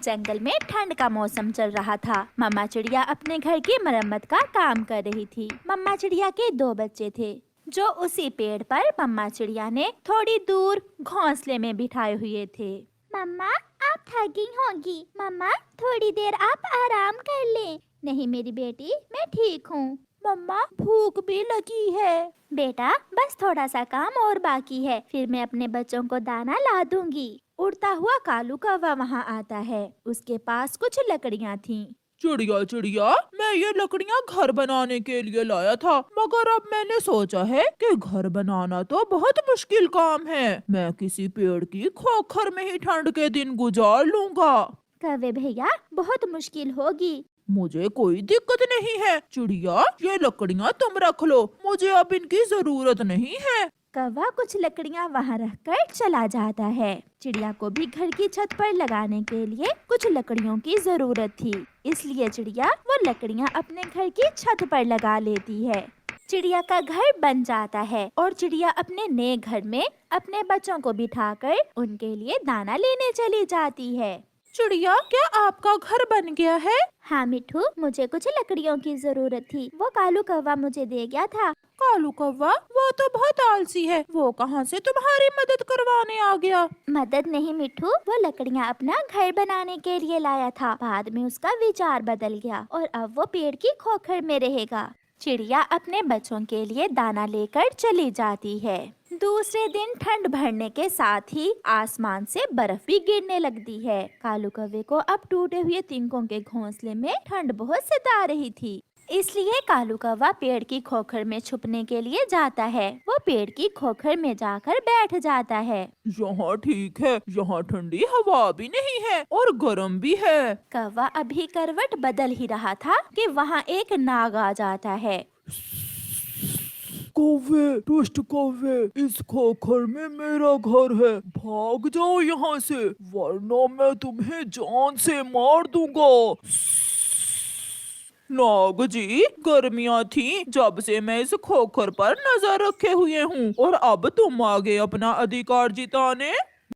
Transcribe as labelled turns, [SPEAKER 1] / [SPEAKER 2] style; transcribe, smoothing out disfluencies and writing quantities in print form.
[SPEAKER 1] जंगल में ठंड का मौसम चल रहा था। मम्मा चिड़िया अपने घर की मरम्मत का काम कर रही थी। मम्मा चिड़िया के 2 बच्चे थे जो उसी पेड़ पर मम्मा चिड़िया ने थोड़ी दूर घोंसले में बिठाए हुए थे।
[SPEAKER 2] मम्मा, आप थकी होंगी। मम्मा, थोड़ी देर आप आराम कर लें। नहीं मेरी बेटी, मैं ठीक हूँ।
[SPEAKER 1] मम्मा, भूख भी लगी है।
[SPEAKER 2] बेटा, बस थोड़ा सा काम और बाकी है, फिर मैं अपने बच्चों को दाना ला दूंगी।
[SPEAKER 1] उड़ता हुआ कालू कौवा वहाँ आता है। उसके पास कुछ लकड़ियाँ थीं।
[SPEAKER 3] चिड़िया चिड़िया, मैं ये लकड़ियाँ घर बनाने के लिए लाया था, मगर अब मैंने सोचा है कि घर बनाना तो बहुत मुश्किल काम है। मैं किसी पेड़ की खोखर में ही ठंड के दिन गुजार लूंगा।
[SPEAKER 2] कौवे भैया, बहुत मुश्किल होगी।
[SPEAKER 3] मुझे कोई दिक्कत नहीं है। चिड़िया, ये लकड़ियाँ तुम रख लो, मुझे अब इनकी जरूरत नहीं है।
[SPEAKER 1] कौवा कुछ लकड़ियाँ वहाँ रखकर चला जाता है। चिड़िया को भी घर की छत पर लगाने के लिए कुछ लकड़ियों की जरूरत थी, इसलिए चिड़िया वो लकड़ियाँ अपने घर की छत पर लगा लेती है। चिड़िया का घर बन जाता है और चिड़िया अपने नए घर में अपने बच्चों को बिठाकर उनके लिए दाना लेने चली जाती है।
[SPEAKER 3] चिड़िया, क्या आपका घर बन गया है?
[SPEAKER 2] हाँ मिठू, मुझे कुछ लकड़ियों की जरूरत थी, वो कालू कौवा मुझे दे गया था।
[SPEAKER 3] कालू कौवा, वो तो बहुत आलसी है, वो कहाँ से तुम्हारी मदद करवाने आ गया?
[SPEAKER 2] मदद नहीं मिठू, वो लकड़ियाँ अपना घर बनाने के लिए लाया था। बाद में उसका विचार बदल गया और अब वो पेड़ की खोखर में रहेगा।
[SPEAKER 1] चिड़िया अपने बच्चों के लिए दाना लेकर चली जाती है। दूसरे दिन ठंड बढ़ने के साथ ही आसमान से बर्फ भी गिरने लगती है। कालू कौवे को अब टूटे हुए तिनकों के घोंसले में ठंड बहुत सता रही थी, इसलिए कालू कौवा पेड़ की खोखर में छुपने के लिए जाता है। वो पेड़ की खोखर में जाकर बैठ जाता है।
[SPEAKER 3] यहाँ ठीक है, यहाँ ठंडी हवा भी नहीं है और गर्म भी है।
[SPEAKER 1] कौवा अभी करवट बदल ही रहा था कि वहाँ एक नाग आ जाता है।
[SPEAKER 3] कौवे, दुष्ट कौवे, इस खोखर में मेरा घर है, भाग जाओ यहाँ से, वरना मैं तुम्हें जान से मार दूंगा। नाग जी, गर्मियाँ थी जब से मैं इस खोखर पर नजर रखे हुए हूँ और अब तुम आ गए अपना अधिकार जिताने।